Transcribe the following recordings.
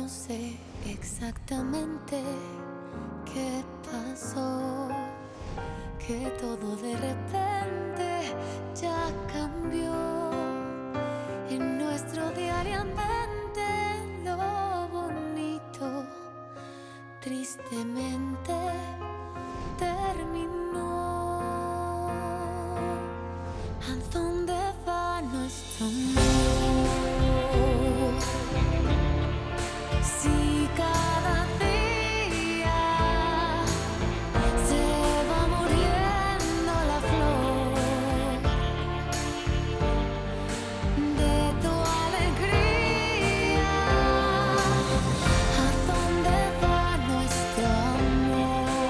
No sé exactamente qué pasó, que todo de repente ya cambió. En nuestro diariamente lo bonito tristemente terminó. ¿A dónde va nuestro amor? Si cada día se va muriendo la flor de tu alegría, ¿a dónde va nuestro amor?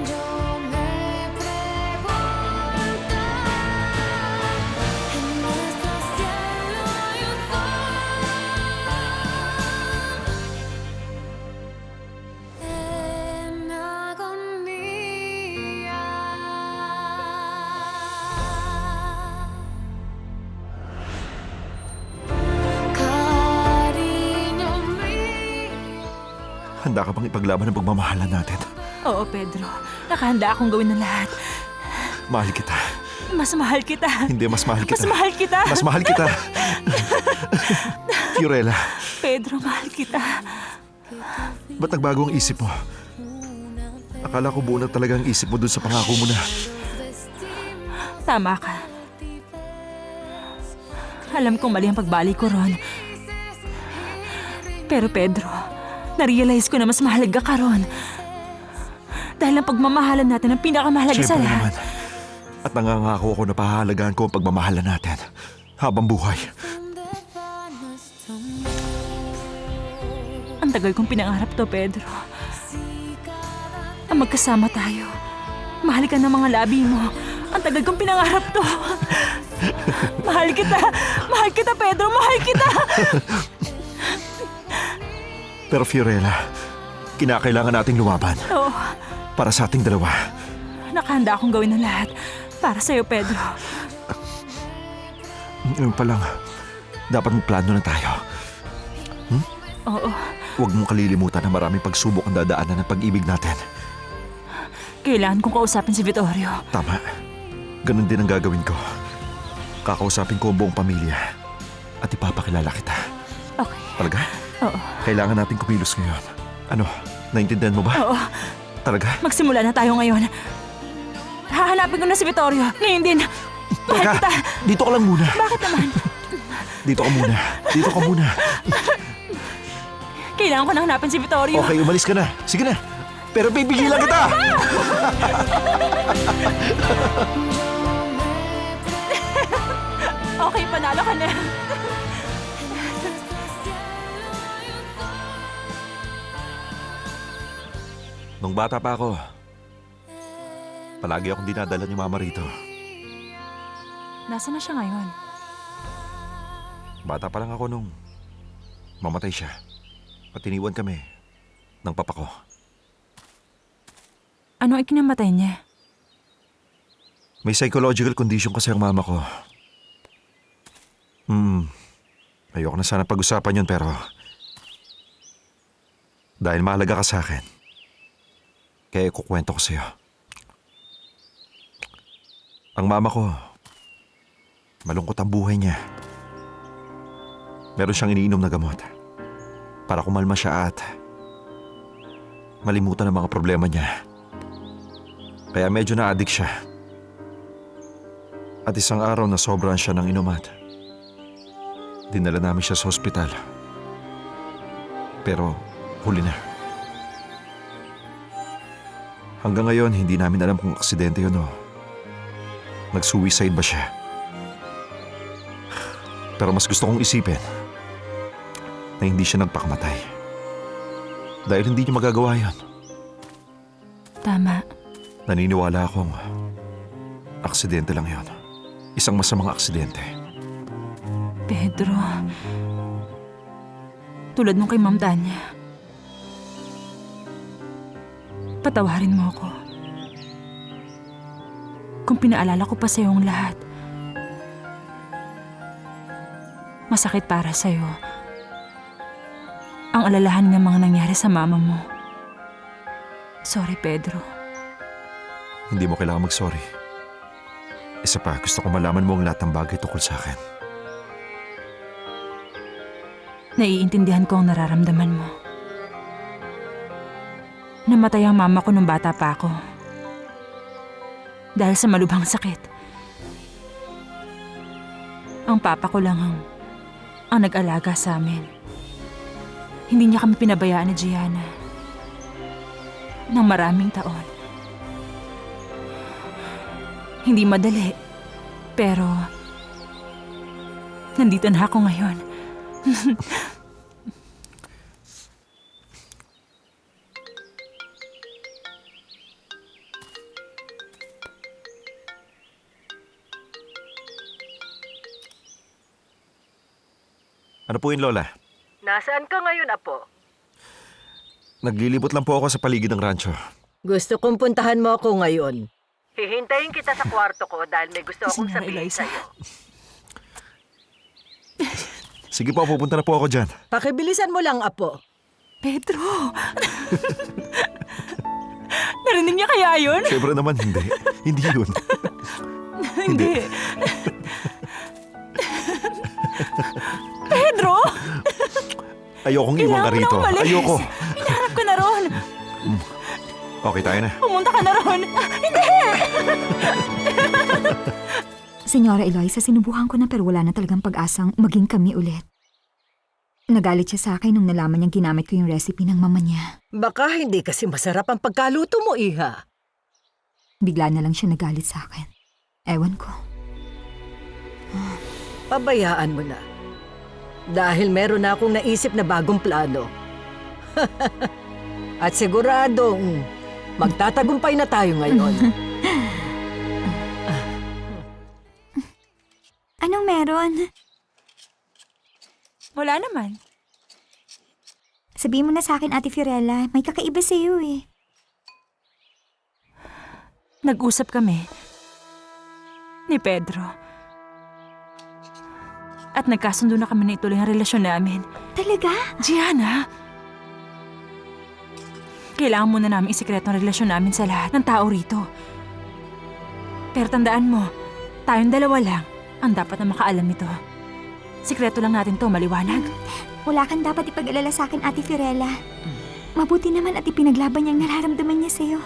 Yo me pregunto, en nuestro cielo hay un en agonía. Cariño mío. Handa ka bang ipaglaban ang pagmamahalan natin? Oo, Pedro. Nakahanda akong gawin ng lahat. Mahal kita. Mas mahal kita. Hindi, mas mahal kita. Mas mahal kita. Mas mahal kita. Fiorella, Pedro, mahal kita. ba't nagbago ang isip mo? Akala ko buo na talaga ang isip mo dun sa pangako mo na. Tama ka. Alam kong mali ang pagbalik ko ron. Pero Pedro, narealize ko na mas mahalaga ka ron. Dahil ang pagmamahalan natin ang pinakamahalaga sa Siyempre lahat. naman. At nangangako ako na pahahalagaan ko ang pagmamahalan natin habang buhay. Ang tagal kong pinangarap to, Pedro. Ang magkasama tayo. Mahal ka ng mga labi mo. Ang tagal kong pinangarap to. Mahal kita. Mahal kita, Pedro. Mahal kita. Pero Fiorella, kinakailangan nating lumaban Oo, para sa ating dalawa. nakahanda akong gawin ng lahat. Para sa'yo, Pedro. Ngayon pa lang, dapat magplano na tayo. Oo, Huwag mong kalilimutan na maraming pagsubok ang dadaanan ng pag-ibig natin. kailangan kong kausapin si Vittorio. Tama. Ganun din ang gagawin ko. Kakausapin ko ang buong pamilya at ipapakilala kita. Okay. Talaga? Oo. Kailangan natin kumilos ngayon. Ano? Naintindihan mo ba? Oo, Talaga? magsimula na tayo ngayon. Hahanapin ko na si Vittorio. Ngayon din. Mahal Teka! kita. Dito ka lang muna. Bakit naman? Dito ka muna. Dito ka muna. Kailangan ko na hanapin si Vittorio. Okay, umalis ka na. Sige na. Pero pipigilan kita! Okay, panalo ka na. Nung bata pa ako, palagi akong dinadala ni Mama rito. Nasaan na siya ngayon? Bata pa lang ako nung mamatay siya. At iniwan kami ng papa ko. Ano ang ikinamatay niya? May psychological condition kasi ang mama ko. Ayoko na sana pag-usapan yun pero dahil mahalaga ka sa akin, kaya ikukwento ko sa'yo. Ang mama ko, malungkot ang buhay niya. Meron siyang iniinom na gamot para kumalma siya at malimutan ang mga problema niya. Kaya medyo na-addict siya. At isang araw na sobrahan siya ng inumat. Dinala namin siya sa ospital. Pero huli na. Hanggang ngayon, hindi namin alam kung aksidente yun o nag-suicide ba siya. Pero mas gusto kong isipin na hindi siya nagpakamatay. Dahil hindi niya magagawa yun. Tama. Naniniwala akong aksidente lang yun. Isang masamang aksidente. Pedro. Tulad nung kay Ma'am Tanya. Patawarin mo ako. Kung pinaalala ko pa sa'yo ang lahat. Masakit para sa'yo. ang alalahanin ng mga nangyari sa mama mo. Sorry, Pedro. Hindi mo kailangan mag-sorry. Isa pa, gusto ko malaman mo ang lahat ng bagay tungkol sa akin. Naiintindihan ko ang nararamdaman mo. Namatay ang mama ko nung bata pa ako. Dahil sa malubhang sakit. Ang papa ko lang ang nag-alaga sa amin. Hindi niya kami pinabayaan ni Gianna. Nang maraming taon. Hindi madali. Pero, nandito na ako ngayon. Ano po yun, Lola? Nasaan ka ngayon, Apo? Naglilibot lang po ako sa paligid ng rancho. Gusto kong puntahan mo ako ngayon. Hihintayin kita sa kwarto ko dahil may gusto akong Señora sabihin Eliza. sa'yo. Sige po, pupunta na po ako dyan. Pakibilisan mo lang, Apo. Pedro! Narinig niya kaya yun? Siyempre naman, hindi. Hindi yun. Hindi. Pedro! Ayokong iwan ka Kailangan mo rito. na umalis. Ayoko. Hinahanap ko na ron. Okay, tayo na. Pumunta ka na ron. Hindi! Senyora Eloisa, sinubukan ko na pero wala na talagang pag-asang maging kami ulit. Nagalit siya sa akin nung nalaman niyang ginamit ko yung recipe ng mama niya. Baka hindi kasi masarap ang pagkaluto mo, Iha. Bigla na lang siya nagalit sa akin. Ewan ko. Pabayaan mo na. Dahil meron na akong naisip na bagong plano. At siguradong magtatagumpay na tayo ngayon. Anong meron? Wala naman. Sabihin mo na sa akin, Ate Fiorella. May kakaiba sa iyo eh. Nag-usap kami ni Pedro. At nagkasundo na kami na ituloy ang relasyon namin. Talaga? Gianna! Kailangan muna namin isikreto ang relasyon namin sa lahat ng tao rito. Pero tandaan mo, tayong dalawa lang ang dapat na makaalam nito. Sikreto lang natin to, maliwanag. Wala kang dapat ipag-alala sa akin, Ate Fiorella. Mabuti naman at ipinaglaban niyang nararamdaman niya sa'yo.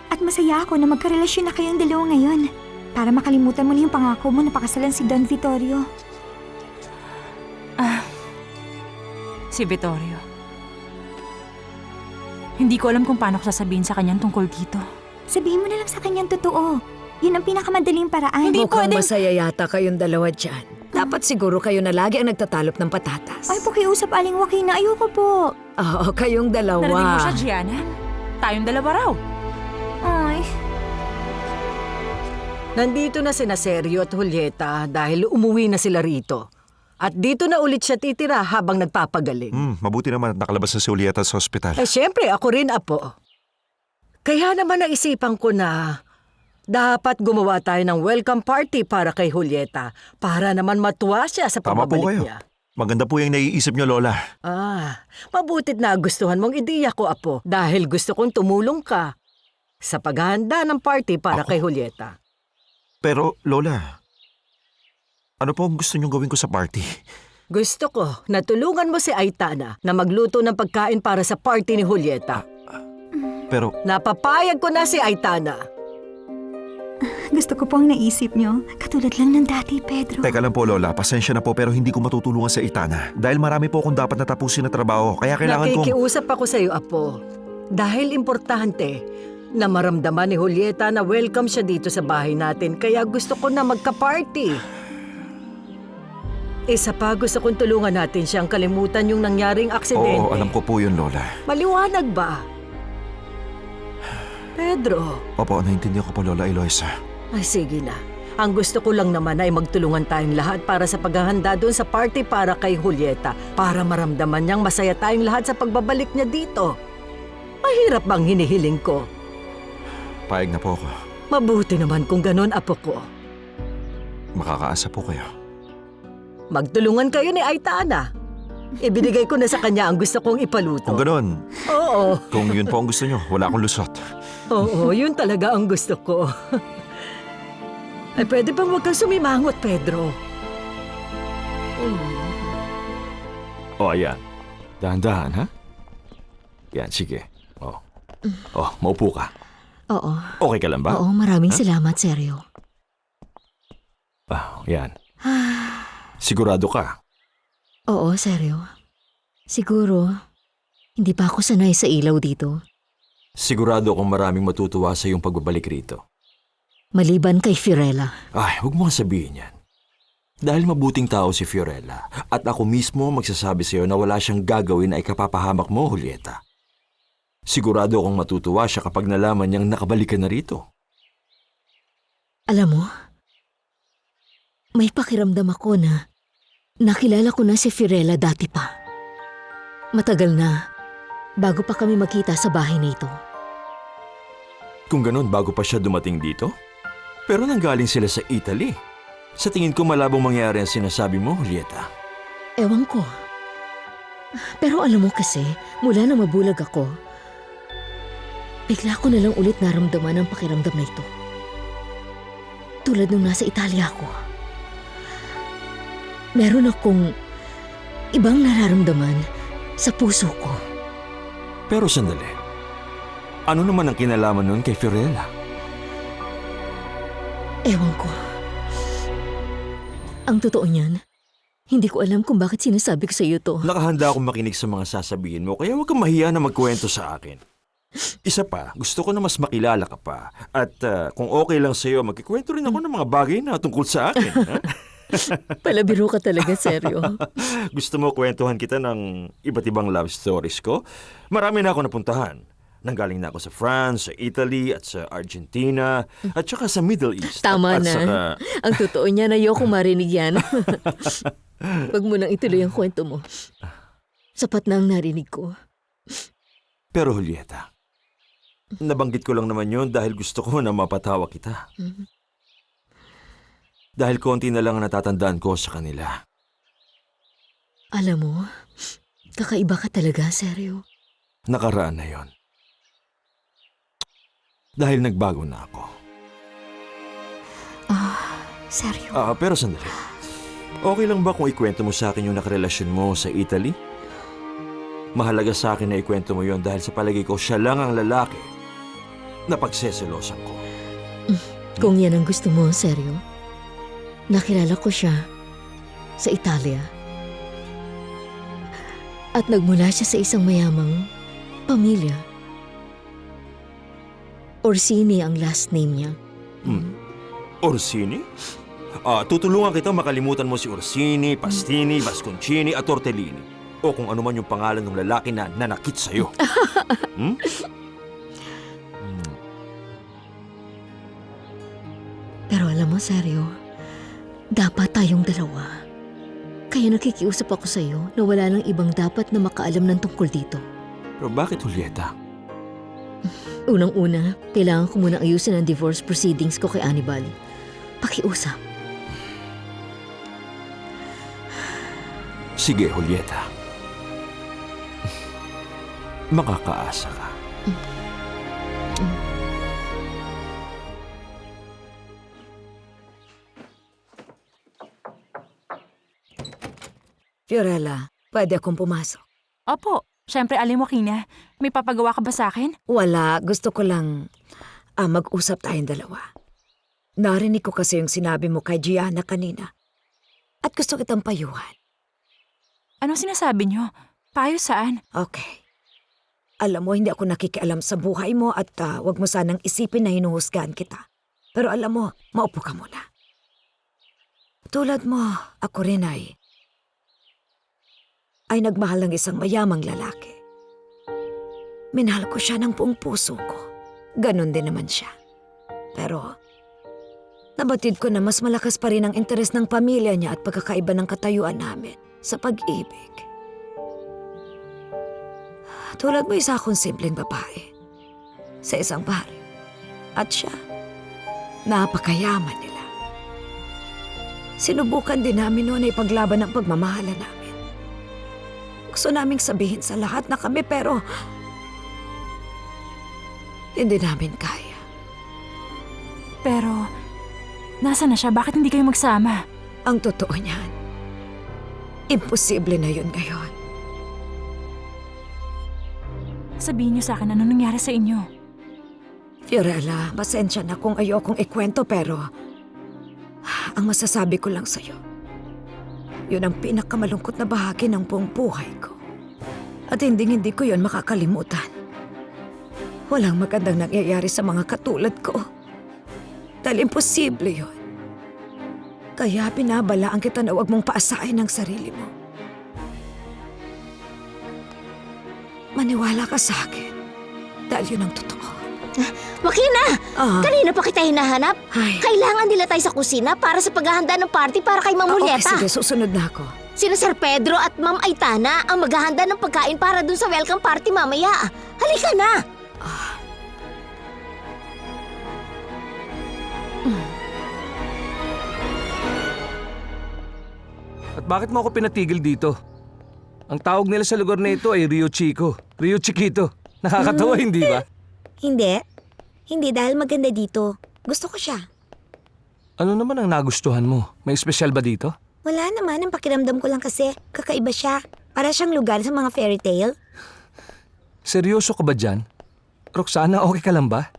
At masaya ako na magkarelasyon na kayong dalawa ngayon. Para makalimutan mo na yung pangako mo na pakasalan si Don Vittorio. Si Vittorio. Hindi ko alam kung paano ko sasabihin sa kanya tungkol dito. Sabihin mo na lang sa kanyang totoo. Yun ang pinakamadaling paraan. Hindi Mukhang pwedeng- masaya yata kayong dalawa dyan. Dapat siguro kayo na lagi ang nagtatalop ng patatas. Ay, pakiusap, Aling Joaquina. Ayoko po. Oo, kayong dalawa. Narinig mo siya, Gianna? Tayong dalawa raw. Ay, Nandito na sina Sergio at Julieta dahil umuwi na sila rito. At dito na ulit siya titira habang nagpapagaling. Mabuti naman at nakalabas na si Julieta sa ospital. Eh syempre, ako rin, Apo. Kaya naman naisipan ko na dapat gumawa tayo ng welcome party para kay Julieta para naman matuwa siya sa Tama po pagbabalik kayo. niya. Maganda po yung naiisip niyo, Lola. Mabutit na gustuhan mong ideya ko, Apo, dahil gusto kong tumulong ka sa paghahanda ng party para kay Julieta. Pero, Lola, ano po ang gusto niyong gawin ko sa party? Gusto ko na tulungan mo si Aitana na magluto ng pagkain para sa party ni Julieta. Pero, Napapayag ko na si Aitana. gusto ko po ang naisip niyo. Katulad lang ng dati, Pedro. teka lang po, Lola. Pasensya na po pero hindi ko matutulungan sa Itana. Dahil marami po akong dapat natapusin na trabaho. Kaya kailangan kong... Nakikiusap ako sa iyo, Apo. Dahil importante na maramdaman ni Julieta na welcome siya dito sa bahay natin. Kaya gusto ko na magka-party. Isa pa, gusto kong tulungan natin siyang kalimutan yung nangyaring aksidente. Oo, alam ko po yun, Lola. Maliwanag ba? Pedro. Opo, naintindihan ko po, Lola Eloisa. Ay, sige na. Ang gusto ko lang naman ay magtulungan tayong lahat para sa paghahanda doon sa party para kay Julieta. Para maramdaman niyang masaya tayong lahat sa pagbabalik niya dito. Mahirap bang hinihiling ko? Paig na po ako. Mabuti naman kung ganon, Apo ko. Makakaasa po kayo. Magtulungan kayo ni Aitana. Ibinigay ko na sa kanya ang gusto kong ipaluto. Kung ganun, Oo, kung yun po ang gusto nyo, wala akong lusot. oo, yun talaga ang gusto ko. Ay, pwede bang huwag kang sumimangot, Pedro? O, ayan. Dahan-dahan, ha? Yan, sige. Maupo ka. Oo. Okay ka lang ba? Oo, maraming salamat, seryo. Yan. Sigurado ka? Oo, seryo. Siguro, hindi pa ako sanay sa ilaw dito. Sigurado akong maraming matutuwa sa iyong pagbabalik rito. Maliban kay Fiorella. Ay, huwag mo nga sabihin yan. Dahil mabuting tao si Fiorella at ako mismo magsasabi sa iyo na wala siyang gagawin ay kapapahamak mo, Julieta. Sigurado akong matutuwa siya kapag nalaman niyang nakabalik ka na rito. Alam mo, may pakiramdam ako na nakilala ko na si Fiorella dati pa. Matagal na, bago pa kami magkita sa bahay nito. Kung ganun, bago pa siya dumating dito? Pero nanggaling sila sa Italy. Sa tingin ko malabong mangyari ang sinasabi mo, Julieta. Ewan ko. Pero alam mo kasi, mula na mabulag ako, bigla ko na lang ulit naramdaman ang pakiramdam na ito. Tulad nung nasa Italia ako. Meron akong ibang nararamdaman sa puso ko. Pero sandali. Ano naman ang kinalaman nun kay Fiorella? Ewan ko. Ang totoo niyan, hindi ko alam kung bakit sinasabi ko sa iyo to. Nakahanda akong makinig sa mga sasabihin mo, kaya huwag kang mahiya na magkwento sa akin. Isa pa, gusto ko na mas makilala ka pa. At kung okay lang sa iyo, magkikwento rin ako ng mga bagay na tungkol sa akin. Ha? Palabiro ka talaga, seryo. Gusto mo kwentuhan kita ng iba't ibang love stories ko? Marami na ako napuntahan. Nanggaling na ako sa France, sa Italy, at sa Argentina, at saka sa Middle East. Tama at na. saka- Ang totoo niyan, ayokong marinig yan. Huwag mo nang ituloy ang kwento mo. Sapat na ang narinig ko. Pero Julieta, nabanggit ko lang naman yun dahil gusto ko na mapatawa kita. Dahil konti na lang ang natatandaan ko sa kanila. Alam mo, kakaiba ka talaga, seryo. Nakaraan na yon. Dahil nagbago na ako. Seryo. Pero sandali. Okay lang ba kung ikwento mo sa akin yung nakarelasyon mo sa Italy? Mahalaga sa akin na ikwento mo yon dahil sa palagay ko siya lang ang lalaki na pagseselosan ko. Kung yan ang gusto mo, seryo. Nakilala ko siya sa Italia. At nagmula siya sa isang mayamang pamilya. Orsini ang last name niya. Orsini? Tutulungan kita makalimutan mo si Orsini, Pastini, Vasconcini at Tortellini. O kung ano man yung pangalan ng lalaki na nanakit sa'yo. Pero alam mo, seryo, dapat tayong dalawa. Kaya nakikiusap ako sa iyo na wala nang ibang dapat na makaalam ng tungkol dito. Pero bakit, Julieta? Unang-una, kailangan ko muna ayusin ang divorce proceedings ko kay Annibal. Pakiusap. Sige, Julieta. Makakaasa ka. Fiorella, pwede akong pumasok. Opo, syempre alim mo, Kina. May papagawa ka ba sa akin? Wala, gusto ko lang mag-usap tayong dalawa. Narinig ko kasi yung sinabi mo kay Gianna kanina. At gusto kitang payuhan. Anong sinasabi niyo? Payo saan? Okay. Alam mo, hindi ako nakikialam sa buhay mo at wag mo sanang isipin na hinuhusgahan kita. Pero alam mo, maupo ka muna. Tulad mo, ako rin ay nagmahal ng isang mayamang lalaki. Minahal ko siya ng buong puso ko. Ganon din naman siya. Pero nabatid ko na mas malakas pa rin ang interes ng pamilya niya at pagkakaiba ng katayuan namin sa pag-ibig. Tulad mo, isa akong simpleng babae sa isang bahay. At siya, napakayaman nila. Sinubukan din namin noon ay paglaban ang pagmamahala namin. Gusto naming sabihin sa lahat na kami pero hindi namin kaya. Pero, nasa na siya? Bakit hindi kayo magsama? Ang totoo niyan, imposible na yun ngayon. Sabihin niyo sa akin ano nangyari sa inyo. Fiorella, pasensya na kung ayokong ikwento pero ang masasabi ko lang sa'yo, yun ang pinakamalungkot na bahagi ng buong buhay ko. At hindi ko yun makakalimutan. Walang magandang nangyayari sa mga katulad ko. Dahil imposible yun. Kaya binabalaan kita na huwag mong paasahin ang sarili mo. Maniwala ka sa akin. Dahil yun ang totoo. Makina! Kanina pa kita hinahanap? Ay. Kailangan nila tayo sa kusina para sa paghahanda ng party para kay Ma'am Okay, Julieta. sige, susunod na ako. Sina Sir Pedro at Ma'am Aitana ang maghahanda ng pagkain para dun sa welcome party mamaya. Halika na! At bakit mo ako pinatigil dito? Ang tawag nila sa lugar na ito ay Rio Chico. Rio Chiquito. Nakakatawa, hindi ba? Hindi. Hindi dahil maganda dito. Gusto ko siya. Ano naman ang nagustuhan mo? May espesyal ba dito? Wala naman, ang pakiramdam ko lang kasi kakaiba siya. Para siyang lugar sa mga fairy tale. Seryoso ka ba dyan? Roxana, okay ka lang ba?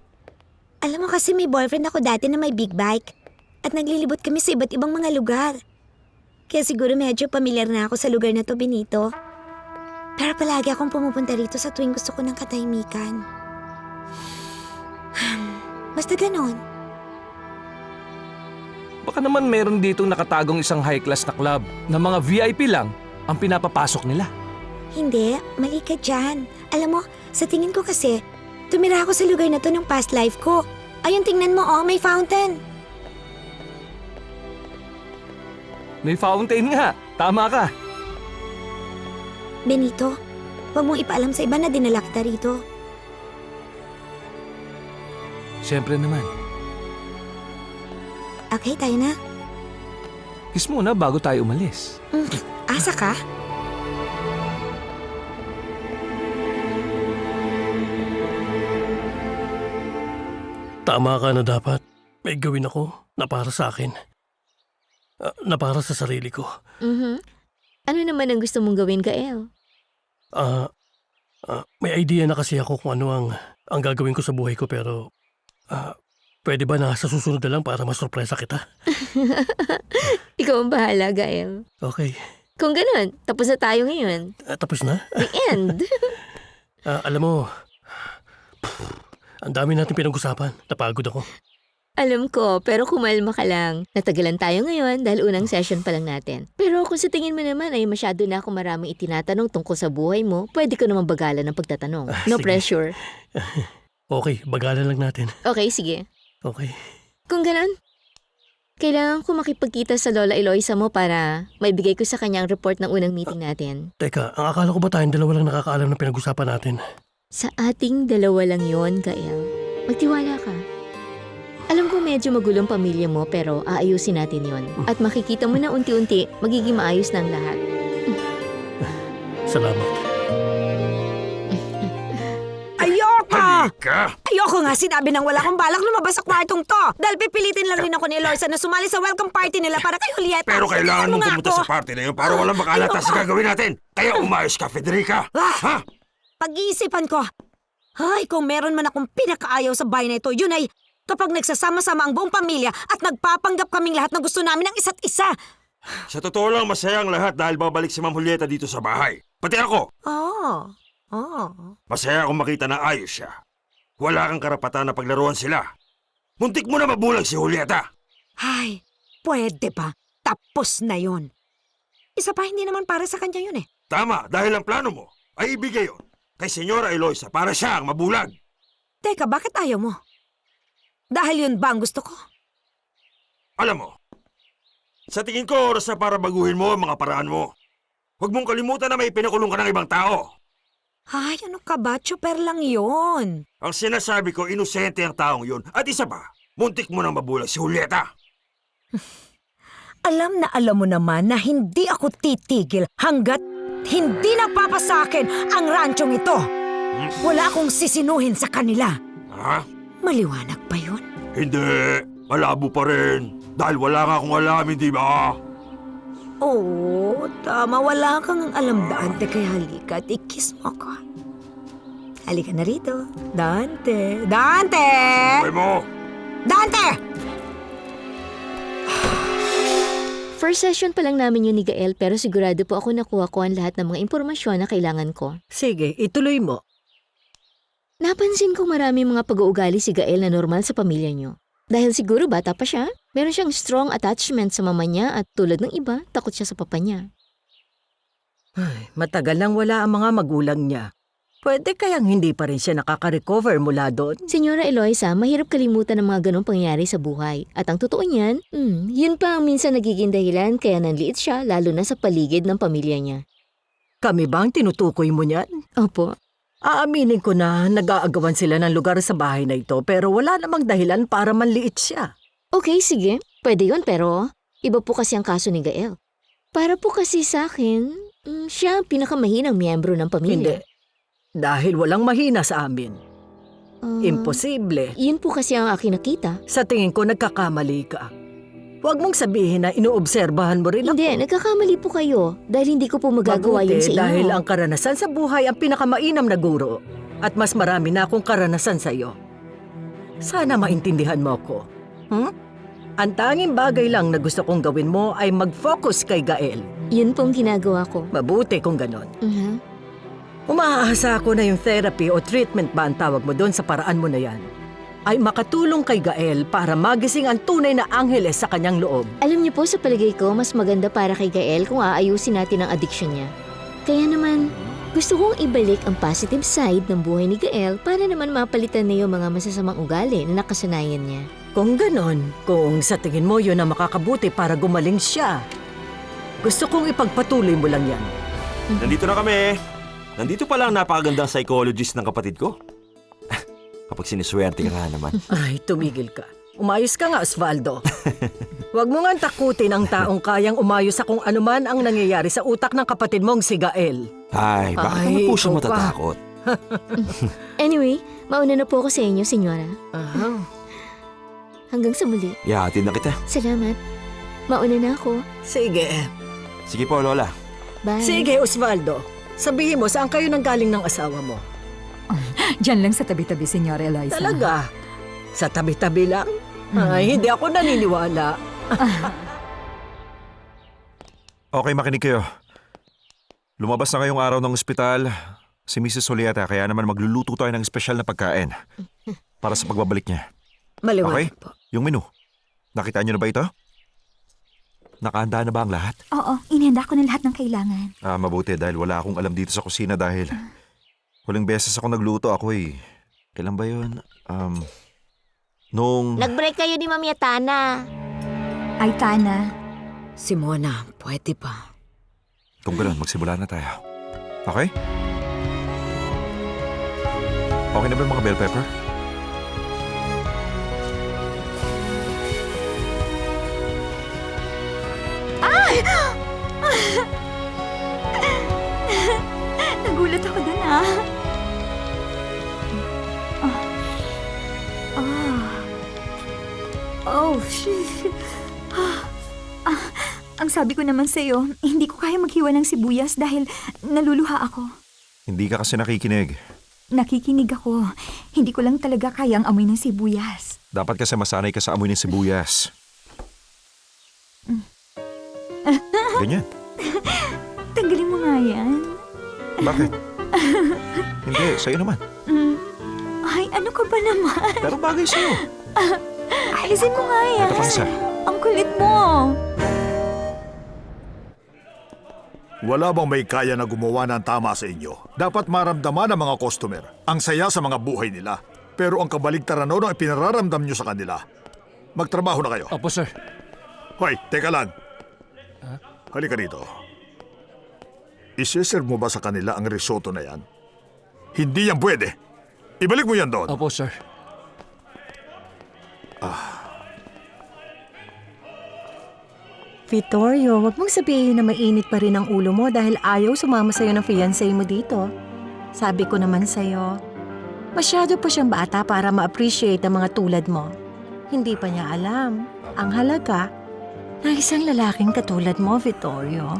Alam mo kasi may boyfriend ako dati na may big bike. At naglilibot kami sa iba't ibang mga lugar. Kaya siguro medyo pamilyar na ako sa lugar na to, Benito. Pero palagi akong pumupunta rito sa tuwing gusto ko ng katahimikan. Basta ganon. Baka naman meron ditong nakatagong isang high-class na club na mga VIP lang ang pinapapasok nila. Hindi, mali ka dyan. Alam mo, sa tingin ko kasi, tumira ako sa lugar na to ng past life ko. Ayun, tingnan mo, oh, may fountain. May fountain nga. Tama ka. Benito, huwag mong ipaalam sa iba na dinala kita rito. Siyempre naman. Okay, tayo na. Kiss muna bago tayo umalis. Asa ka? Tama ka na dapat. May gawin ako na para sa akin. Na para sa sarili ko. Ano naman ang gusto mong gawin, Gael? May idea na kasi ako kung ano ang gagawin ko sa buhay ko pero pwede ba na sa susunod na lang para masurpresa kita? Ikaw ang bahala, Gael. Okay. Kung ganun, tapos na tayo ngayon. Tapos na? The end. Alam mo, ang dami natin pinag-usapan. Napagod ako. Alam ko, pero kumalma ka lang. Natagalan tayo ngayon dahil unang session pa lang natin. Pero kung sa tingin mo naman ay masyado na ako maraming itinatanong tungkol sa buhay mo, pwede ko naman bagalan ng pagtatanong. No Sige. pressure. Okay, bagalan lang natin. Okay, sige. Okay. Kung ganun, kailangan ko makipagkita sa Lola Eloisa mo para maibigay ko sa kanya ang report ng unang meeting natin. Teka, ang akala ko ba tayong dalawa lang nakakaalam ng pinag-usapan natin? Sa ating dalawa lang yon, Gael. Magtiwala ka. Alam ko medyo magulong pamilya mo pero aayusin natin yon. At makikita mo na unti-unti magiging maayos na ang lahat. Salamat. Ayoko! Ayoko nga, sinabi nang wala kong balak lumabas sa kwartong to. Dahil pipilitin lang rin ako ni Lorsa na sumali sa welcome party nila para kay Julieta. Pero kailangan Tingnan mo mong nga pumunta ako. sa party na yun para walang makalata sa gagawin natin. Kaya umayos ka, Federica. Ha? Pag-iisipan ko. Ay, kung meron man akong pinakaayaw sa bahay na ito, yun ay kapag nagsasama-sama ang buong pamilya at nagpapanggap kaming lahat na gusto namin ng isa't isa. Sa totoo lang, masaya ang lahat dahil babalik si Ma'am Julieta dito sa bahay. Pati ako. Oh. Masaya akong makita na ayos siya. Wala kang karapatan na paglaruan sila. Muntik mo na mabulag si Julieta. Ay, pwede ba? Tapos na yon. Isa pa, hindi naman para sa kanya yun eh. Tama, dahil ang plano mo ay ibigay yon kay Senyora Eloisa para siya ang mabulag. Teka, bakit ayaw mo? Dahil yun ba ang gusto ko? Alam mo, sa tingin ko oras na para baguhin mo ang mga paraan mo. Huwag mong kalimutan na may pinakulong ka ng ibang tao. Ay, ano ka ba? Tsuper lang yun. Ang sinasabi ko, inosente ang taong yun. At isa pa, muntik mo nang mabulag si Julieta. Alam mo naman na hindi ako titigil hanggat Hindi nagpapasakin ang ranchong ito. Wala akong sisinuhin sa kanila. Ha? Maliwanag ba yun? Hindi. Malabo pa rin. Dahil wala nga akong alam, hindi ba? Oo, tama. Wala kang alam, Dante. Kaya halika at i-kiss mo ako. Halika na rito. Dante! Dante! Sabay mo! Dante! First session pa lang namin yun ni Gael pero sigurado po ako nakuha ko ang lahat ng mga impormasyon na kailangan ko. Sige, ituloy mo. Napansin kong marami mga pag-uugali si Gael na normal sa pamilya niyo. Dahil siguro bata pa siya, meron siyang strong attachment sa mama niya at tulad ng iba, takot siya sa papa niya. Ay, matagal nang wala ang mga magulang niya. Pwede kayang hindi pa rin siya nakaka-recover mula doon? Senyora Eloisa, mahirap kalimutan ang mga ganong pangyayari sa buhay. At ang totoo niyan, yun pa ang minsan nagiging dahilan kaya nanliit siya lalo na sa paligid ng pamilya niya. Kami ba ang tinutukoy mo niyan? Opo. Aaminin ko na nag-aagawan sila ng lugar sa bahay na ito pero wala namang dahilan para manliit siya. Okay, sige. Pwede yun pero iba po kasi ang kaso ni Gael. Para po kasi sa akin, siya ang pinakamahinang miyembro ng pamilya. Hindi. Dahil walang mahina sa amin. Imposible. Yun po kasi ang aking nakita. Sa tingin ko nagkakamali ka. Huwag mong sabihin na inoobserbahan mo rin ako. Hindi, nagkakamali po kayo dahil hindi ko po magagawa yun sa inyo. Dahil ang karanasan sa buhay ang pinakamainam na guro at mas marami na akong karanasan sa iyo. Sana maintindihan mo ako. Ang tanging bagay lang na gusto kong gawin mo ay mag-focus kay Gael. Yun pong ginagawa ko. Mabuti kung ganon. Umaasa ako na yung therapy o treatment ba ang tawag mo doon sa paraan mo na yan ay makatulong kay Gael para magising ang tunay na angheles sa kanyang loob. Alam niyo po, sa palagay ko, mas maganda para kay Gael kung aayusin natin ang addiction niya. Kaya naman, gusto kong ibalik ang positive side ng buhay ni Gael para naman mapalitan na yung mga masasamang ugali na nakasanayan niya. Kung ganon, kung sa tingin mo yun ang makakabuti para gumaling siya, gusto kong ipagpatuloy mo lang yan. Nandito na kami. Nandito pala ang napakagandang psychologist ng kapatid ko. Kapag siniswerte ka nga naman. Ay, tumigil ka. Umayos ka nga, Osvaldo. Huwag mo nga takutin ang taong kayang umayos sa kung anuman ang nangyayari sa utak ng kapatid mong si Gael. Ay, bakit naman po siya matatakot? Anyway, mauna na po ako sa inyo, senyora. Hanggang sa muli. Ihahatid na kita. Salamat. Mauna na ako. Sige. Sige po, Lola. Bye. Sige, Osvaldo. Sabihin mo, saan kayo nanggaling ng asawa mo? Diyan lang sa tabi-tabi, Senyora Eloisa. Talaga? Sa tabi-tabi lang? Ay, hindi ako naniniwala. Okay, makinig kayo. Lumabas na ngayong araw ng ospital si Mrs. Julieta kaya naman magluluto tayo ng espesyal na pagkain para sa pagbabalik niya. Maliwanag Okay? po. Yung menu. Nakita niyo na ba ito? Nakahanda na ba ang lahat? Oo, inihanda ko na lahat ng kailangan. Mabuti dahil wala akong alam dito sa kusina dahil huling beses ako nagluto ako eh. Kailan ba yun? Nung... Nag-break kayo ni Mami Tana. Ay, Tana. Simona, pwede pa. Kung gano'n, magsimula na tayo. Okay? Okay na ba yung mga bell pepper? Nagulat ako dun, Ang sabi ko naman sa'yo, hindi ko kaya maghiwa ng sibuyas dahil naluluha ako. Hindi ka kasi nakikinig. Nakikinig ako. Hindi ko lang talaga kayang amoy ng sibuyas. Dapat kasi masanay ka sa amoy ng sibuyas. Ganyan. Tanggalin mo nga yan. Bakit? Hindi, sa'yo naman. Ay, ano ka ba naman? Pero bagay sa'yo. Alisin mo nga yan. Ito pa isa. Ang kulit mo. Wala bang may kaya na gumawa ng tama sa inyo? Dapat maramdaman ng mga customer ang saya sa mga buhay nila. Pero ang kabaligtaran noon ang pinararamdam nyo sa kanila. Magtrabaho na kayo. Opo, sir. Hoy, teka lang. Halika dito. Iseserve mo ba sa kanila ang risotto na yan? Hindi yan pwede. Ibalik mo yan doon. Opo, sir. Vittorio, wag mong sabihin na mainit pa rin ang ulo mo dahil ayaw sumama sa'yo ng fiancé mo dito. Sabi ko naman sa'yo, masyado pa siyang bata para ma-appreciate ang mga tulad mo. Hindi pa niya alam ang halaga ng isang lalaking katulad mo, Vittorio.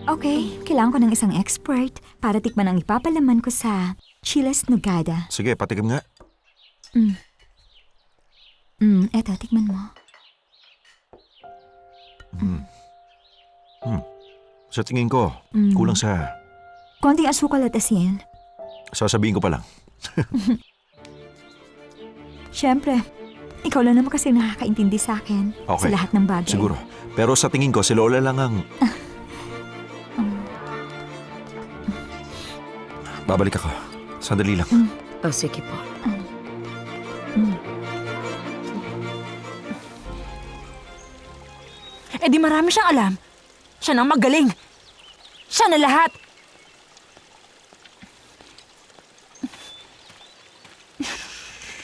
Okay, kailangan ko ng isang expert para tikman ang ipapalaman ko sa Chiles Nogada. Sige, patikim nga. Eto, tikman mo. Sa tingin ko, kulang sa... Konting asukal at asin. Sasabihin ko pa lang. Siyempre, ikaw lang naman kasi nakakaintindi sa akin sa Okay. lahat ng bagay. Siguro. Pero sa tingin ko, si Lola lang ang... Babalik ako. Sandali lang. O, sige po. Eh di marami siyang alam. Siya nang magaling. Siya na lahat.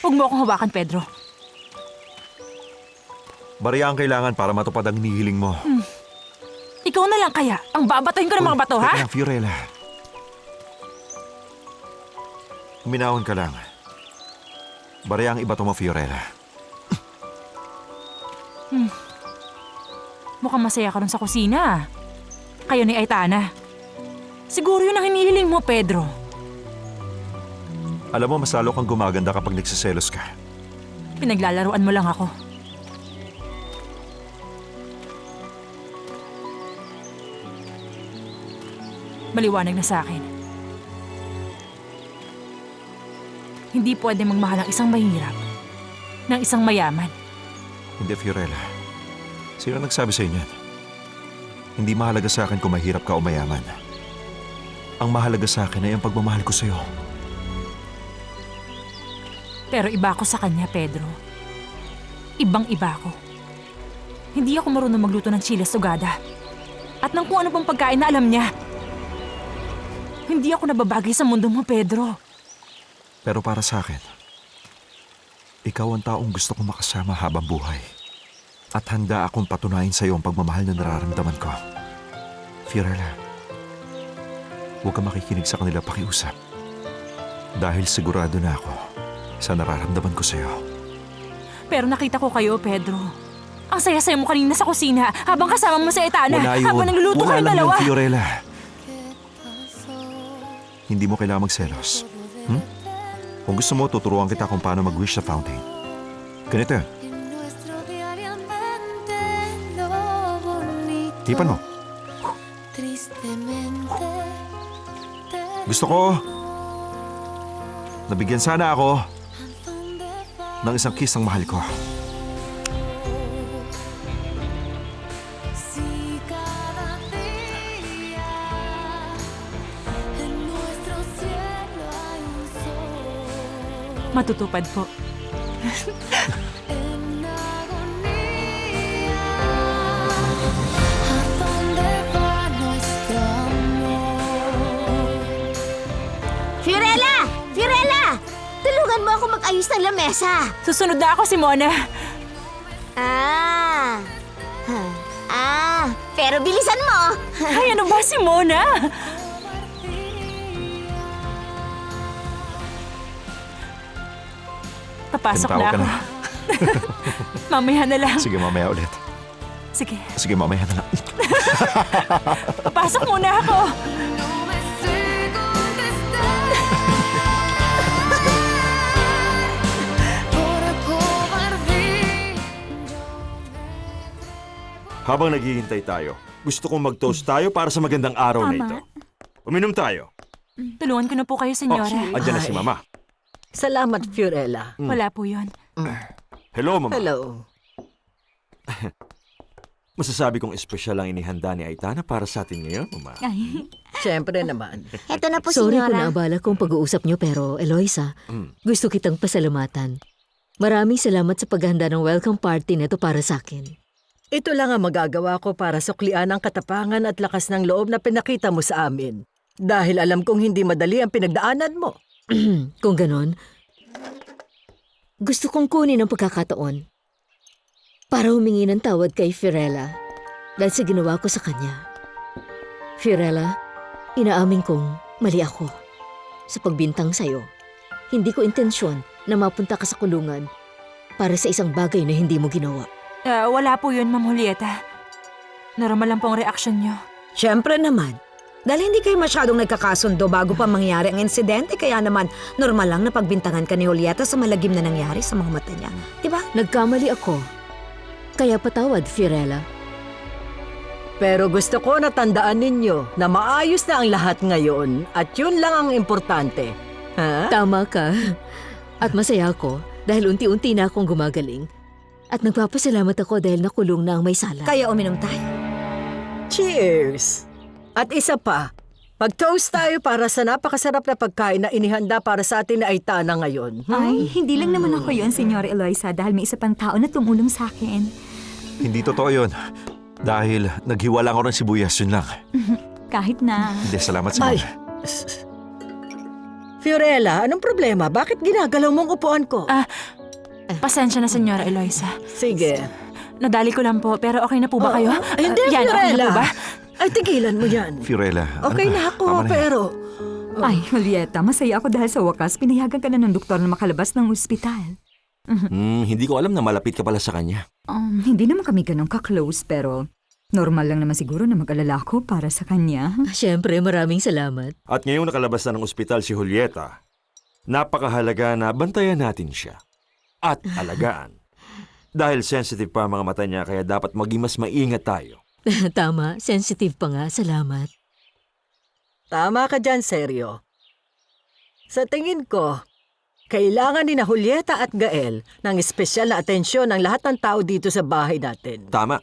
Huwag mo akong hawakan, Pedro. Bariya ang kailangan para matupad ang hinihiling mo. Ikaw na lang kaya ang babatayin ko ng mga bato, ha? Teka lang, Fiorella. Uminahon ka lang. Bariya ang ibato mo, Fiorella. Mukhang masaya ka rin sa kusina. Kayo ni Aitana. Siguro yun ang hinihiling mo, Pedro. Alam mo, mas lalo kang gumaganda kapag nagsiselos ka. Pinaglalaruan mo lang ako. Maliwanag na sa akin. Hindi pwede magmahal ang isang mahirap ng isang mayaman. Hindi, Fiorella. Sino nagsabi sa inyo? Hindi mahalaga sa akin kung mahirap ka o mayaman. Ang mahalaga sa akin ay ang pagmamahal ko sa'yo. Pero iba ako sa kanya, Pedro. Ibang-iba ako. Hindi ako marunong magluto ng chiles sugada. At ng kung ano pang pagkain na alam niya. Hindi ako nababagay sa mundo mo, Pedro. Pero para sa akin, ikaw ang taong gusto kong makasama habang buhay. At handa akong patunayan sa'yo ang pagmamahal na nararamdaman ko. Fiorella, huwag kang makikinig sa kanila pakiusap. Dahil sigurado na ako sa nararamdaman ko sa'yo. Pero nakita ko kayo, Pedro. Ang saya-saya mo kanina sa kusina habang kasama mo sa Etana. Wala yun. Habang nagluluto Wala kayong lang dalawa. yun, Fiorella. Hindi mo kailangan magselos. Kung gusto mo, tuturuan kita kung paano mag-wish sa fountain. Ganito yan. Tipan mo. Gusto ko, nabigyan sana ako ng isang kiss ng mahal ko. Matutupad po. Fiorella! Fiorella! Tulungan mo ako mag-ayos ng lamesa. Susunod na ako, Simona. Pero bilisan mo. Ay, ano ba, Simona? Papasok na Tawag ka ako. na. Mamaya na lang. Sige, mamaya ulit. Sige, Sige, mamaya na lang. papasok muna ako. Habang naghihintay tayo, gusto kong mag-toast tayo para sa magandang araw na Tama. ito. Uminom tayo. Tulungan ko na po kayo, senyora. Andyan na si Mama. Salamat, Fiorella. Wala po yun. Hello, Mama. Hello. Masasabi kong espesyal ang inihanda ni Aitana para sa atin ngayon, Mama. Siyempre naman. Eto na po, Sorry kung senyora. naabala ko ang pag-uusap niyo pero Eloisa, gusto kitang pasalamatan. Maraming salamat sa paghahanda ng welcome party nito para sa akin. Ito lang ang magagawa ko para suklian ang katapangan at lakas ng loob na pinakita mo sa amin. Dahil alam kong hindi madali ang pinagdaanan mo. Kung ganon, gusto kong kunin ang pagkakataon para humingi ng tawad kay Fiorella dahil sa ginawa ko sa kanya. Fiorella, inaamin kong mali ako sa pagbintang sa'yo. Hindi ko intensyon na mapunta ka sa kulungan para sa isang bagay na hindi mo ginawa. Wala po yun, Ma'am Julieta. Normal lang po ang reaksyon niyo. Siyempre naman. Dahil hindi kayo masyadong nagkakasundo bago pa mangyari ang insidente, kaya naman normal lang na pagbintangan ka ni Julieta sa malagim na nangyari sa mga mata niya. Diba? Nagkamali ako. Kaya patawad, Fiorella. Pero gusto ko na tandaan ninyo na maayos na ang lahat ngayon at yun lang ang importante. Ha? Tama ka. At masaya ako dahil unti-unti na akong gumagaling. At nagpapasalamat ako dahil nakulong na ang may sala. Kaya uminom tayo. Cheers! At isa pa, mag-toast tayo para sa napakasarap na pagkain na inihanda para sa atin na Aitana ngayon. Ay, hindi lang naman ako yun, Senyor Eloisa, dahil may isa pang tao na tumulong sa akin. Hindi totoo yun. Dahil naghiwala ako ng sibuyas, yun lang. Kahit na... Hindi, salamat sa Ay. mga. Fiorella, anong problema? Bakit ginagalaw mong upuan ko? Pasensya na, Senyora Eloisa. Sige. Nadali ko lang po, pero okay na po ba kayo? Ay, hindi, Yan, okay na Fiorella. po ba? Ay, tigilan mo yan. Fiorella, Okay ano ba? na ako, Tama na yan. pero... Ay, Julieta, masaya ako dahil sa wakas pinayagan ka na ng doktor na makalabas ng ospital. Hindi ko alam na malapit ka pala sa kanya. Hindi naman kami ganun ka-close, pero normal lang naman siguro na mag-alala ko para sa kanya. Siyempre, maraming salamat. At ngayong nakalabas na ng ospital si Julieta, napakahalaga na bantayan natin siya. At alagaan. Dahil sensitive pa ang mga mata niya, kaya dapat maging mas maingat tayo. Tama, sensitive pa nga. Salamat. Tama ka dyan, seryo. Sa tingin ko, kailangan ni na Julieta at Gael ng espesyal na atensyon ng lahat ng tao dito sa bahay natin. Tama.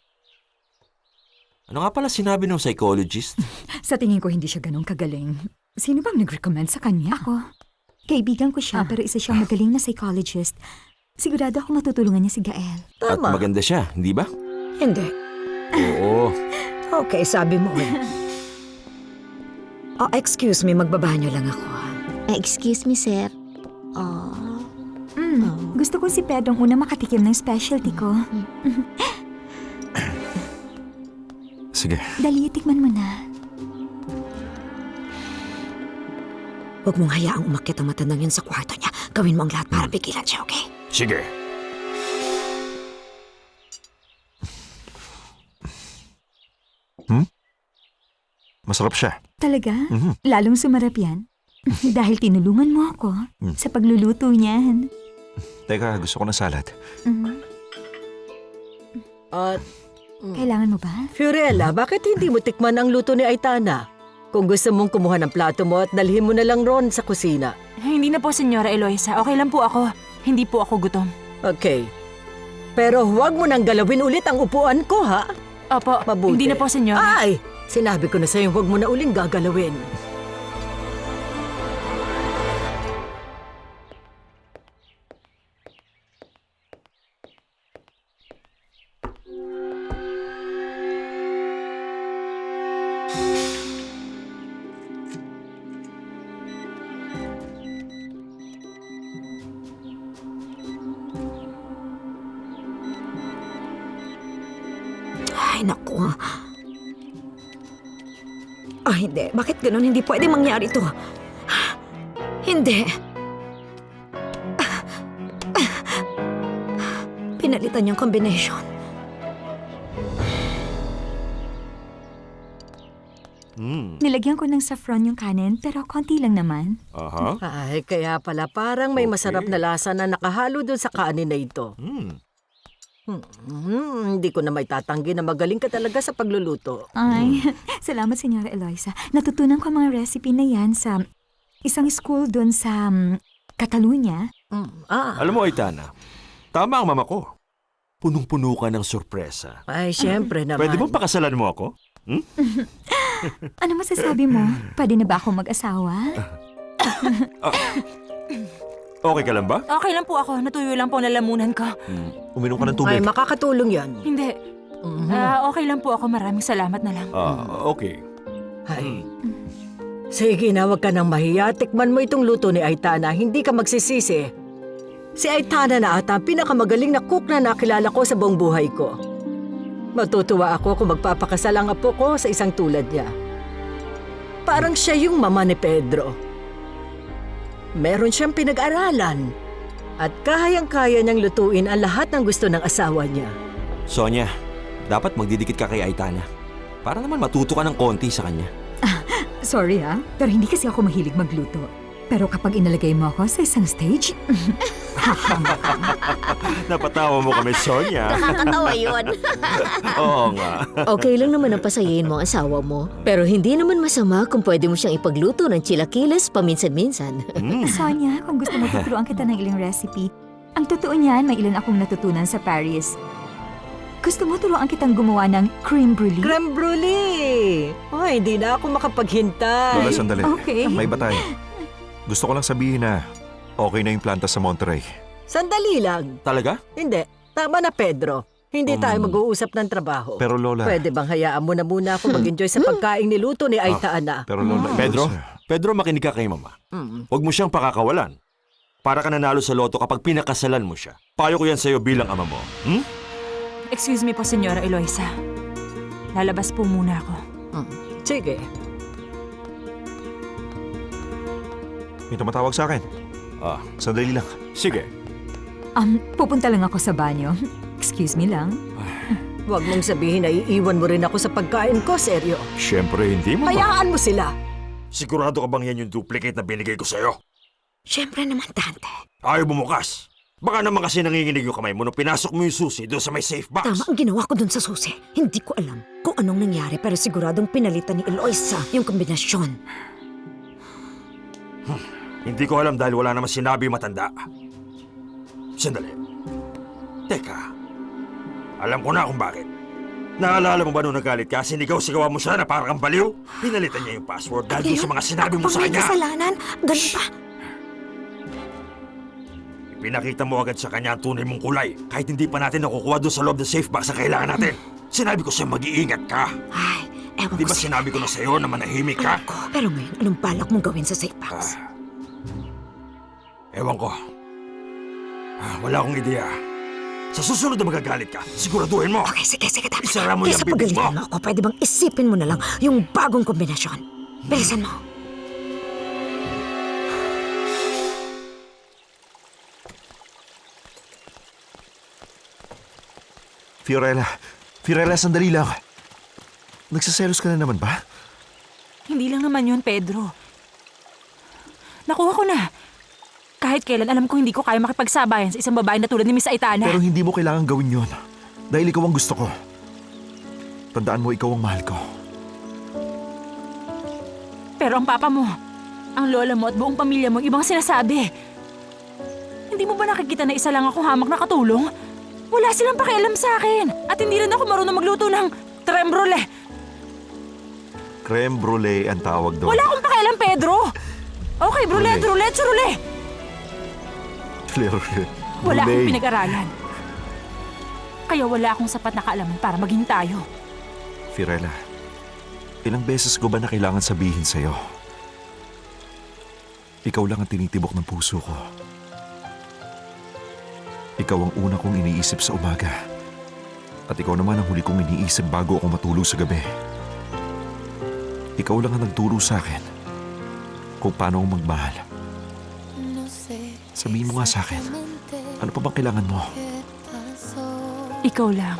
Ano nga pala sinabi ng psychologist? Sa tingin ko hindi siya ganun kagaling. Sino bang nag-recommend sa kanya? Ako. Kaibigan ko siya, pero isa siyang magaling na psychologist. Sigurado ako matutulungan niya si Gael. At Tama. maganda siya, hindi ba? Hindi. Oo. Okay, sabi mo. Oh, excuse me, magbabanyo lang ako. Excuse me, sir. Gusto ko si Pedro ang una makatikim ng specialty ko. Sige. Dali, tikman mo na. Huwag mong hayaang umakyat ang matandang yun sa kwarto niya. Gawin mo ang lahat para pigilan siya, okay? Sige. Masarap siya. Talaga? Mhm. Lalong sumarap yan. Dahil tinulungan mo ako sa pagluluto niyan. Teka, gusto ko ng salad. At, Kailangan mo ba? Fiorella, bakit hindi mo tikman ang luto ni Aitana? Kung gusto mong kumuha ng plato mo at dalhin mo na lang ron sa kusina. Hindi na po, Senyora Eloisa. Okay lang po ako. Hindi po ako gutom. Okay. Pero huwag mo nang galawin ulit ang upuan ko, ha? Opo, Mabuti. hindi na po, Senyora. Ay! Sinabi ko na sa'yo, huwag mo na uling gagalawin. Ay, naku. Hindi. Bakit ganun? Hindi pwede mangyari to. Hindi. Pinalitan yung combination. Nilagyan ko ng saffron yung kanin, pero konti lang naman. Aha. Ay, kaya pala parang may masarap na lasa na nakahalo doon sa kanin na ito. Hindi ko na may tatanggi na magaling ka talaga sa pagluluto. Ay, salamat, Senyora Eloisa. Natutunan ko ang mga recipe na yan sa isang school doon sa Catalunya. Alam mo, Aitana, tama ang mama ko. Punong-puno ka ng sorpresa. Ay, syempre naman. Pwede bang pakasalan mo ako? Ano masasabi mo? Pwede na ba akong mag-asawa? Okay ka lang ba? Okay lang po ako. Natuyo lang po ang lalamunan ko. Uminom ka ng Ay, tubig. makakatulong yan. Hindi. Okay lang po ako. Maraming salamat na lang. Okay. Ay. Sige na, huwag ka nang mahiya. Tikman mo itong luto ni Aitana. Hindi ka magsisisi. Si Aitana na ata ang pinakamagaling na cook na nakilala ko sa buong buhay ko. Matutuwa ako kung magpapakasal ang apo ko sa isang tulad niya. Parang siya yung mama ni Pedro. Meron siyang pinag-aralan. At kahayang-kaya niyang lutuin ang lahat ng gusto ng asawa niya. Sonia, dapat magdidikit ka kay Aitana. Para naman matuto ka ng konti sa kanya. Sorry pero hindi kasi ako mahilig magluto. Pero kapag inalagay mo ako sa isang stage, Napatawa mo kami, Sonia. Nakakatawa yun. Oo nga. Okay lang naman ang pasayain mo ang asawa mo. Pero hindi naman masama kung pwede mo siyang ipagluto ng chilaquiles paminsan-minsan. Sonia, kung gusto mo tuturuan kita ng ilang recipe, ang totoo niyan, may ilan akong natutunan sa Paris. Gusto mo turuan kitang gumawa ng creme brulee? Creme brulee! Ay, hindi na ako makapaghintay. Lola, sandali. Okay. May batay. Gusto ko lang sabihin na okay na yung planta sa Monterey. Sandali lang. Talaga? Hindi. Tama na, Pedro. Hindi tayo mag-uusap ng trabaho. Pero Lola... Pwede bang hayaan mo na muna ako mag-enjoy sa pagkain niluto ni Aitana? Pero Lola... Pedro, makinig ka kay Mama. Huwag mo siyang pakakawalan. Para ka nanalo sa loto kapag pinakasalan mo siya. Payo ko yan sa'yo bilang ama mo. Excuse me po, Senyora Eloisa. Lalabas po muna ako. Sige. May tumatawag sa akin. Sandali lang. Sige. pupunta lang ako sa banyo. Excuse me lang. Huwag mong sabihin na iiwan mo rin ako sa pagkain ko, seryo. Siyempre, hindi mo. Hayaan mo sila. Sigurado ka bang yan yung duplicate na binigay ko sa'yo? Siyempre naman, Tante. Ayaw bumukas. Baka naman kasi nanginginig yung kamay mo nung pinasok mo yung susi doon sa may safe box. Tama ang ginawa ko dun sa susi. Hindi ko alam kung anong nangyari pero siguradong pinalitan ni Eloisa yung kombinasyon. Hindi ko alam dahil wala naman sinabi yung matanda. Sandali. Teka. Alam ko na kung bakit. Naalala mo ba nung nagalit ka, sinigaw-sigawan mo siya na parang kang baliw? Pinalitan niya yung password dahil doon sa mga sinabi mo sa May kanya. kasalanan? Ganun ba? Pinakita mo agad sa kanya ang tunay mong kulay. Kahit hindi pa natin nakukuha doon sa loob ng safe box na kailangan natin. Sinabi ko sa'yo mag-iingat ka. Ay, ewan Di ko ba sinabi ko na sa'yo na manahimik ka? Pero ngayon, anong balak mong gawin sa safe box? Ewan ko. Wala akong ideya. Sa susunod na magagalit ka, siguraduhin mo. Okay, sige, tama. Isara mo yung Kesa bibig mo. pagalitan mo ako, pwede bang isipin mo na lang yung bagong kombinasyon? Bilisan mo. Fiorella, sandali lang. Nagsaselos ka na naman ba? Hindi lang naman yun, Pedro. Nakuha ko na. Kahit kailan, alam ko hindi ko kaya makipagsabayan sa isang babae na tulad ni Miss Aitana. Pero hindi mo kailangan gawin yon. Dahil ikaw ang gusto ko. Tandaan mo, ikaw ang mahal ko. Pero ang papa mo, ang lola mo at buong pamilya mo, ibang sinasabi. Hindi mo ba nakikita na isa lang ako hamak na katulong? Wala silang pakialam sa akin. At hindi rin ako marunong magluto ng crème brulee. Crème brulee ang tawag doon. Wala akong pakialam, Pedro. Okay, brulee, roulette, roulette. Wala akong pinag-aralan. Kaya wala akong sapat na kaalaman para maging tayo. Fiorella, ilang beses ko ba na kailangan sabihin sa'yo? Ikaw lang ang tinitibok ng puso ko. Ikaw ang una kong iniisip sa umaga. At ikaw naman ang huli kong iniisip bago ako matulog sa gabi. Ikaw lang ang nagturo sa akin kung paano ako magmahal. Sabihin mo nga sa akin, ano pa bang kailangan mo? Ikaw lang.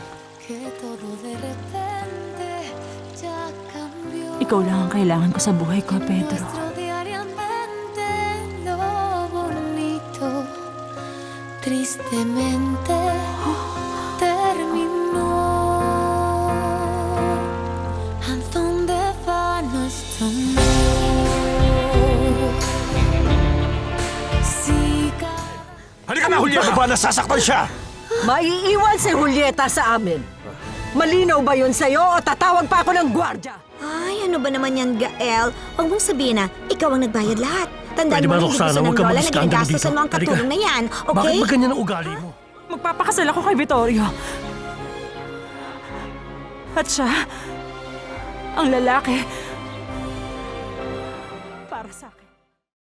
Ikaw lang ang kailangan ko sa buhay ko, Pedro. Tristemente terminó. ¿A dónde va nuestro amor? Halika na, Julieta! Ba nasasaktan siya? Maiiwan si Julieta sa amin. Malinaw ba yun sa'yo o tatawag pa ako ng gwardya? Ay, ano ba naman yan, Gael? Huwag mong sabihin na ikaw ang nagbayad lahat. Tandaan Pwede mo ba, na hindi Roxana, gusto ng huwag ka lola na mag-skandalo ginagastosan dito. mo ang katulong Halika. na yan, Bakit okay? ba ganyan ang ugali mo? Magpapakasal ako kay Vittorio. At siya, ang lalaki para sa akin.